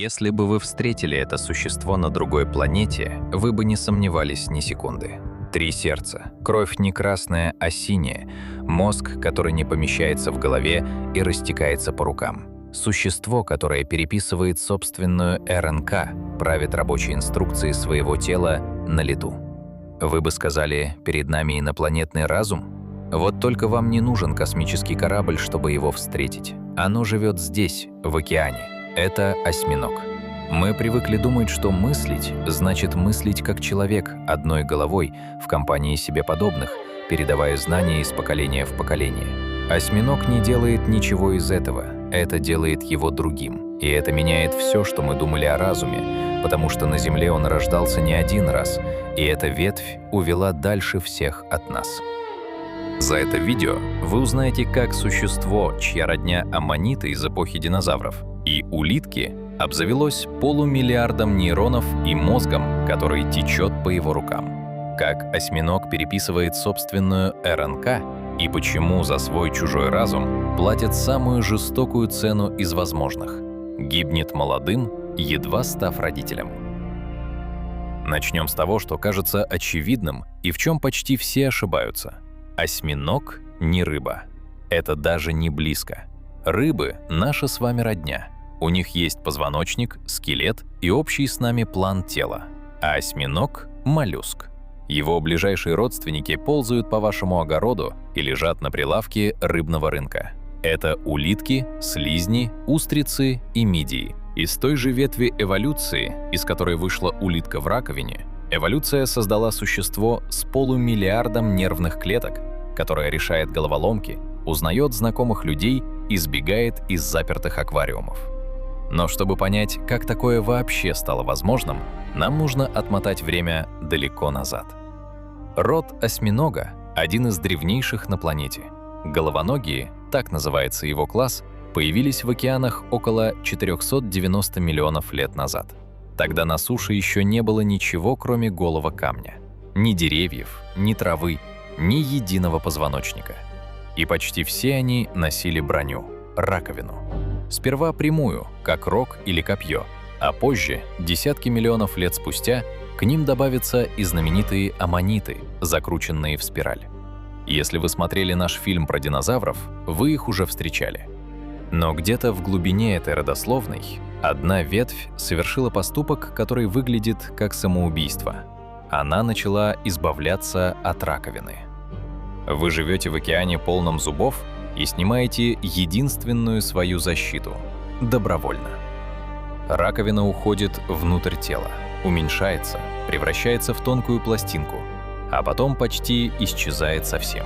Если бы вы встретили это существо на другой планете, вы бы не сомневались ни секунды. 3 сердца, кровь не красная, а синяя, мозг, который не помещается в голове и растекается по рукам. Существо, которое переписывает собственную РНК, правит рабочей инструкцией своего тела на лету. Вы бы сказали, перед нами инопланетный разум? Вот только вам не нужен космический корабль, чтобы его встретить. Оно живет здесь, в океане. Это осьминог. Мы привыкли думать, что мыслить значит мыслить как человек, одной головой, в компании себе подобных, передавая знания из поколения в поколение. Осьминог не делает ничего из этого. Это делает его другим. И это меняет все, что мы думали о разуме, потому что на Земле он рождался не один раз, и эта ветвь увела дальше всех от нас. За это видео вы узнаете, как существо, чья родня аммониты из эпохи динозавров, и улитки обзавелось полумиллиардом нейронов и мозгом, который течет по его рукам. Как осьминог переписывает собственную РНК и почему за свой чужой разум платят самую жестокую цену из возможных. Гибнет молодым, едва став родителем. Начнем с того, что кажется очевидным и в чем почти все ошибаются. Осьминог не рыба. Это даже не близко. Рыбы – наша с вами родня. У них есть позвоночник, скелет и общий с нами план тела. А осьминог – моллюск. Его ближайшие родственники ползают по вашему огороду и лежат на прилавке рыбного рынка. Это улитки, слизни, устрицы и мидии. Из той же ветви эволюции, из которой вышла улитка в раковине, эволюция создала существо с полумиллиардом нервных клеток, которое решает головоломки, узнает знакомых людей и сбегает из запертых аквариумов. Но чтобы понять, как такое вообще стало возможным, нам нужно отмотать время далеко назад. Род осьминога – один из древнейших на планете. Головоногие, так называется его класс, появились в океанах около 490 миллионов лет назад. Тогда на суше еще не было ничего, кроме голого камня. Ни деревьев, ни травы, ни единого позвоночника. И почти все они носили броню – раковину. Сперва прямую, как рог или копье, а позже, десятки миллионов лет спустя, к ним добавятся и знаменитые аммониты, закрученные в спираль. Если вы смотрели наш фильм про динозавров, вы их уже встречали. Но где-то в глубине этой родословной одна ветвь совершила поступок, который выглядит как самоубийство. Она начала избавляться от раковины. Вы живете в океане полном зубов и снимаете единственную свою защиту – добровольно. Раковина уходит внутрь тела, уменьшается, превращается в тонкую пластинку, а потом почти исчезает совсем.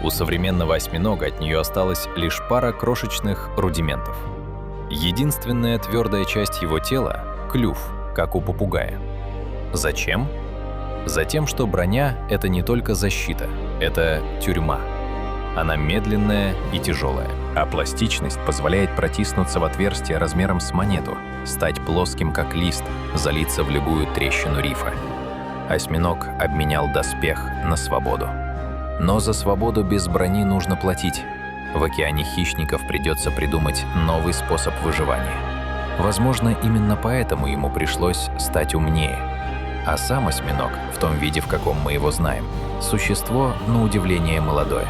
У современного осьминога от нее осталась лишь пара крошечных рудиментов. Единственная твердая часть его тела – клюв, как у попугая. Зачем? Затем, что броня – это не только защита, это тюрьма. Она медленная и тяжелая, а пластичность позволяет протиснуться в отверстие размером с монету, стать плоским как лист, залиться в любую трещину рифа. Осьминог обменял доспех на свободу. Но за свободу без брони нужно платить. В океане хищников придется придумать новый способ выживания. Возможно, именно поэтому ему пришлось стать умнее. А сам осьминог, в том виде, в каком мы его знаем, существо, на удивление, молодое.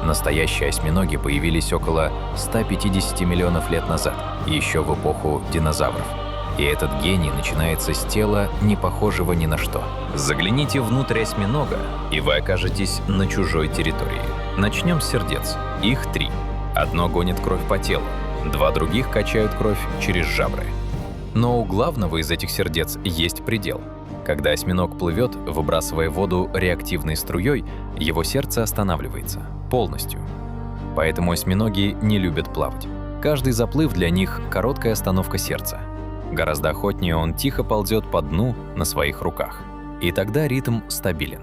Настоящие осьминоги появились около 150 миллионов лет назад, еще в эпоху динозавров. И этот гений начинается с тела, не похожего ни на что. Загляните внутрь осьминога, и вы окажетесь на чужой территории. Начнем с сердец. Их 3. Одно гонит кровь по телу, 2 других качают кровь через жабры. Но у главного из этих сердец есть предел. Когда осьминог плывет, выбрасывая воду реактивной струей, его сердце останавливается полностью. Поэтому осьминоги не любят плавать. Каждый заплыв для них – короткая остановка сердца. Гораздо охотнее он тихо ползет по дну на своих руках. И тогда ритм стабилен.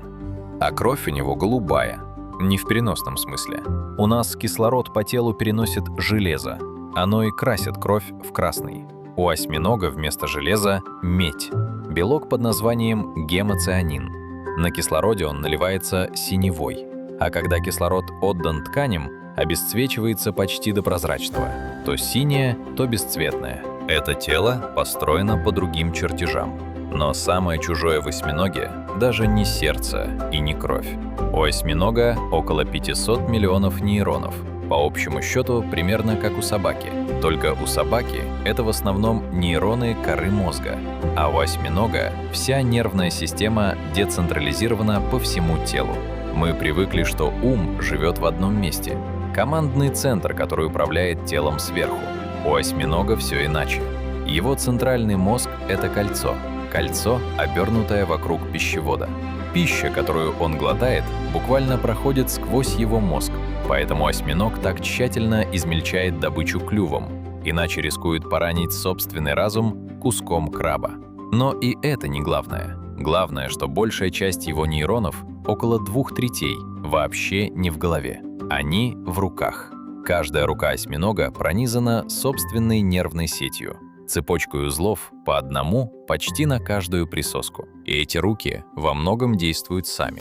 А кровь у него голубая. Не в переносном смысле. У нас кислород по телу переносит железо. Оно и красит кровь в красный. У осьминога вместо железа – медь. Белок под названием гемоцианин. На кислороде он наливается синевой. А когда кислород отдан тканям, обесцвечивается почти до прозрачного. То синее, то бесцветное. Это тело построено по другим чертежам. Но самое чужое в осьминоге даже не сердце и не кровь. У осьминога около 500 миллионов нейронов. По общему счету, примерно как у собаки. Только у собаки это в основном нейроны коры мозга, а у осьминога вся нервная система децентрализирована по всему телу. Мы привыкли, что ум живет в одном месте. Командный центр, который управляет телом сверху. У осьминога все иначе. Его центральный мозг — это кольцо. Кольцо, обернутое вокруг пищевода. Пища, которую он глотает, буквально проходит сквозь его мозг. Поэтому осьминог так тщательно измельчает добычу клювом, иначе рискует поранить собственный разум куском краба. Но и это не главное. Главное, что большая часть его нейронов, около 2/3, вообще не в голове. Они в руках. Каждая рука осьминога пронизана собственной нервной сетью, цепочкой узлов по одному почти на каждую присоску. И эти руки во многом действуют сами.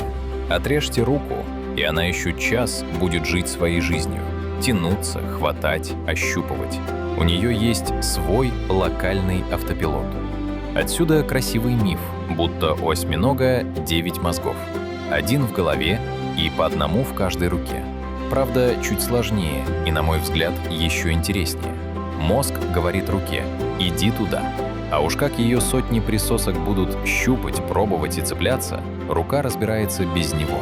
Отрежьте руку, и она еще час будет жить своей жизнью. Тянуться, хватать, ощупывать. У нее есть свой локальный автопилот. Отсюда красивый миф, будто у осьминога 9 мозгов. Один в голове и по одному в каждой руке. Правда, чуть сложнее и, на мой взгляд, еще интереснее. Мозг говорит руке «иди туда». А уж как ее сотни присосок будут щупать, пробовать и цепляться, рука разбирается без него.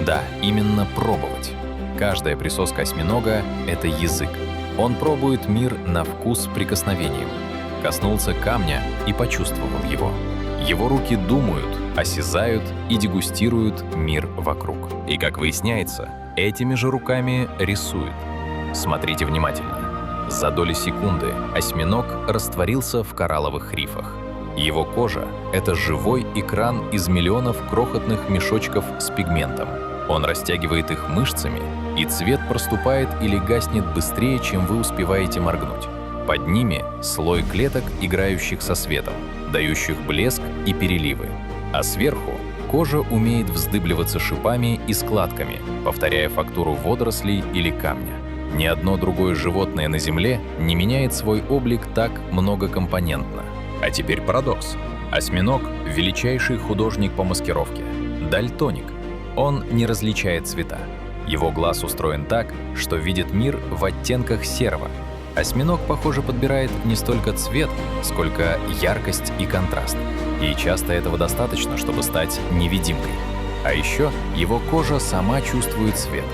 Да, именно пробовать. Каждая присоска осьминога — это язык. Он пробует мир на вкус прикосновением. Коснулся камня и почувствовал его. Его руки думают, осязают и дегустируют мир вокруг. И, как выясняется, этими же руками рисуют. Смотрите внимательно. За доли секунды осьминог растворился в коралловых рифах. Его кожа — это живой экран из миллионов крохотных мешочков с пигментом. Он растягивает их мышцами, и цвет проступает или гаснет быстрее, чем вы успеваете моргнуть. Под ними слой клеток, играющих со светом, дающих блеск и переливы. А сверху кожа умеет вздыбливаться шипами и складками, повторяя фактуру водорослей или камня. Ни одно другое животное на Земле не меняет свой облик так многокомпонентно. А теперь парадокс. Осьминог — величайший художник по маскировке. Дальтоник. Он не различает цвета. Его глаз устроен так, что видит мир в оттенках серого. Осьминог, похоже, подбирает не столько цвет, сколько яркость и контраст. И часто этого достаточно, чтобы стать невидимкой. А еще его кожа сама чувствует свет.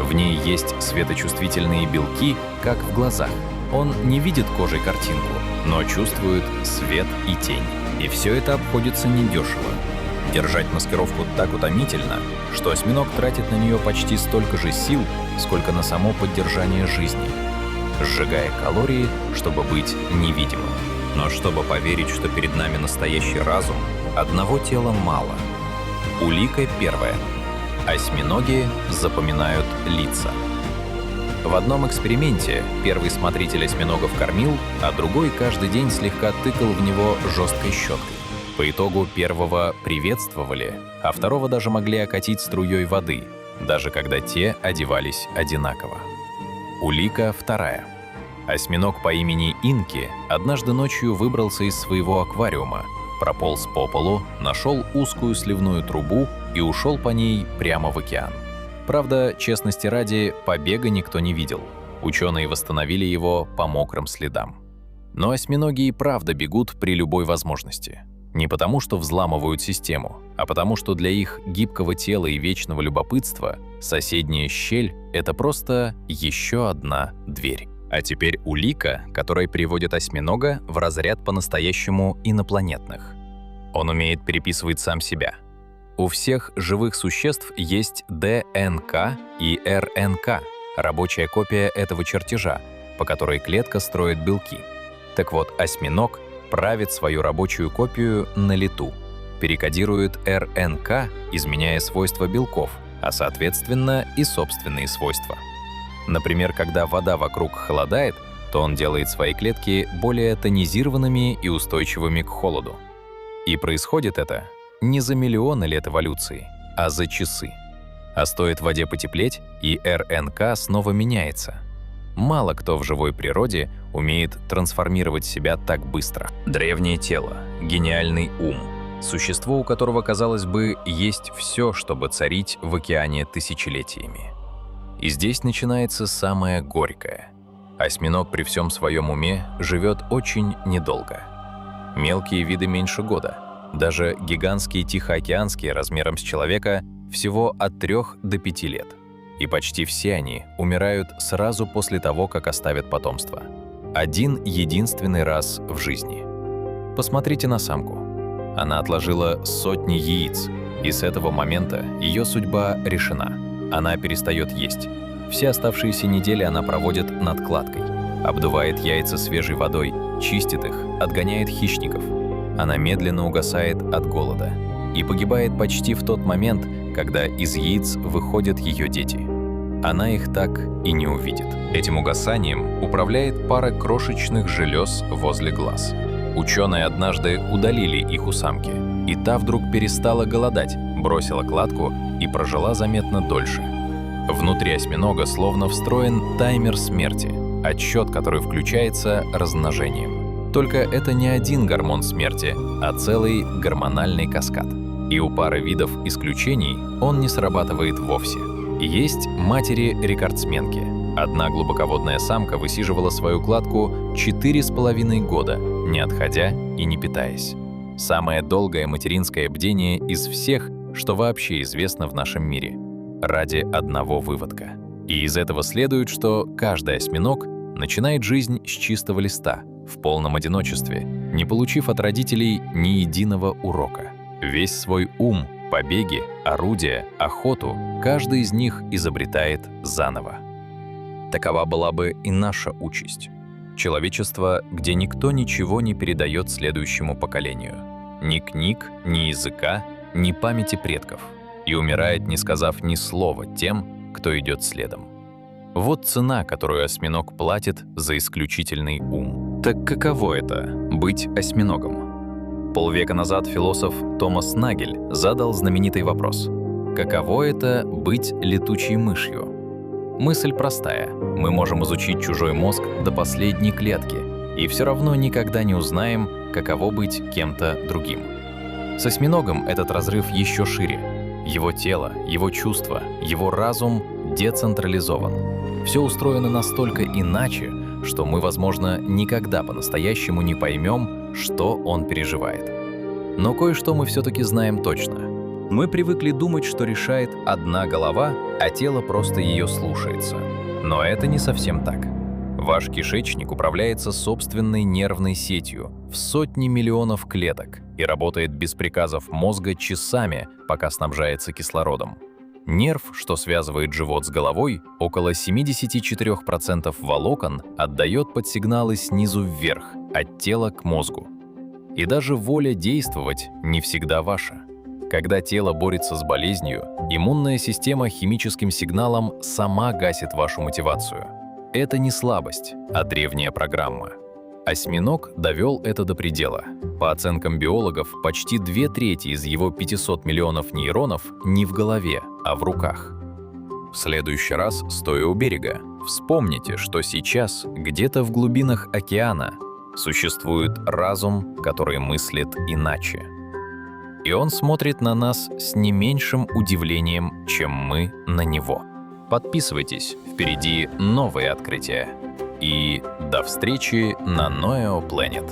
В ней есть светочувствительные белки, как в глазах. Он не видит кожей картинку, но чувствует свет и тень. И все это обходится недешево. Держать маскировку так утомительно, что осьминог тратит на нее почти столько же сил, сколько на само поддержание жизни, сжигая калории, чтобы быть невидимым. Но чтобы поверить, что перед нами настоящий разум, одного тела мало. Улика первая. Осьминоги запоминают лица. В одном эксперименте первый смотритель осьминогов кормил, а другой каждый день слегка тыкал в него жесткой щеткой. По итогу первого приветствовали, а второго даже могли окатить струей воды, даже когда те одевались одинаково. Улика вторая. Осьминог по имени Инки однажды ночью выбрался из своего аквариума, прополз по полу, нашел узкую сливную трубу и ушел по ней прямо в океан. Правда, честности ради, побега никто не видел. Ученые восстановили его по мокрым следам. Но осьминоги и правда бегут при любой возможности. Не потому, что взламывают систему, а потому, что для их гибкого тела и вечного любопытства соседняя щель — это просто еще одна дверь. А теперь улика, которая приводит осьминога в разряд по-настоящему инопланетных. Он умеет переписывать сам себя. У всех живых существ есть ДНК и РНК, рабочая копия этого чертежа, по которой клетка строит белки. Так вот, осьминог правит свою рабочую копию на лету, перекодирует РНК, изменяя свойства белков, а соответственно и собственные свойства. Например, когда вода вокруг холодает, то он делает свои клетки более тонизированными и устойчивыми к холоду. И происходит это не за миллионы лет эволюции, а за часы. А стоит воде потеплеть, и РНК снова меняется. Мало кто в живой природе умеет трансформировать себя так быстро. Древнее тело, гениальный ум, существо, у которого, казалось бы, есть все, чтобы царить в океане тысячелетиями. И здесь начинается самое горькое. Осьминог при всем своем уме живет очень недолго. Мелкие виды меньше года. Даже гигантские тихоокеанские размером с человека всего от 3 до 5 лет. И почти все они умирают сразу после того, как оставят потомство. Один единственный раз в жизни. Посмотрите на самку. Она отложила сотни яиц, и с этого момента ее судьба решена. Она перестает есть. Все оставшиеся недели она проводит над кладкой. Обдувает яйца свежей водой, чистит их, отгоняет хищников. Она медленно угасает от голода и погибает почти в тот момент, когда из яиц выходят ее дети. Она их так и не увидит. Этим угасанием управляет пара крошечных желез возле глаз. Ученые однажды удалили их у самки, и та вдруг перестала голодать, бросила кладку и прожила заметно дольше. Внутри осьминога словно встроен таймер смерти, отсчет, который включается размножением. Только это не один гормон смерти, а целый гормональный каскад. И у пары видов исключений он не срабатывает вовсе. Есть матери-рекордсменки. Одна глубоководная самка высиживала свою кладку 4,5 года, не отходя и не питаясь. Самое долгое материнское бдение из всех, что вообще известно в нашем мире. Ради одного выводка. И из этого следует, что каждый осьминог начинает жизнь с чистого листа, в полном одиночестве, не получив от родителей ни единого урока. Весь свой ум, побеги, орудия, охоту каждый из них изобретает заново. Такова была бы и наша участь. Человечество, где никто ничего не передает следующему поколению. Ни книг, ни языка, ни памяти предков. И умирает, не сказав ни слова тем, кто идет следом. Вот цена, которую осьминог платит за исключительный ум. Так каково это — быть осьминогом? Полвека назад философ Томас Нагель задал знаменитый вопрос: каково это — быть летучей мышью? Мысль простая. Мы можем изучить чужой мозг до последней клетки, и все равно никогда не узнаем, каково быть кем-то другим. С осьминогом этот разрыв еще шире. Его тело, его чувства, его разум децентрализован. Все устроено настолько иначе, что мы, возможно, никогда по-настоящему не поймем, что он переживает. Но кое-что мы все-таки знаем точно. Мы привыкли думать, что решает одна голова, а тело просто ее слушается. Но это не совсем так. Ваш кишечник управляется собственной нервной сетью в сотни миллионов клеток и работает без приказов мозга часами, пока снабжается кислородом. Нерв, что связывает живот с головой, около 74% волокон отдает подсигналы снизу вверх, от тела к мозгу. И даже воля действовать не всегда ваша. Когда тело борется с болезнью, иммунная система химическим сигналом сама гасит вашу мотивацию. Это не слабость, а древняя программа. Осьминог довел это до предела. По оценкам биологов, почти 2/3 из его 500 миллионов нейронов не в голове, а в руках. В следующий раз, стоя у берега, вспомните, что сейчас, где-то в глубинах океана, существует разум, который мыслит иначе. И он смотрит на нас с не меньшим удивлением, чем мы на него. Подписывайтесь, впереди новые открытия. И до встречи на Neo Planet.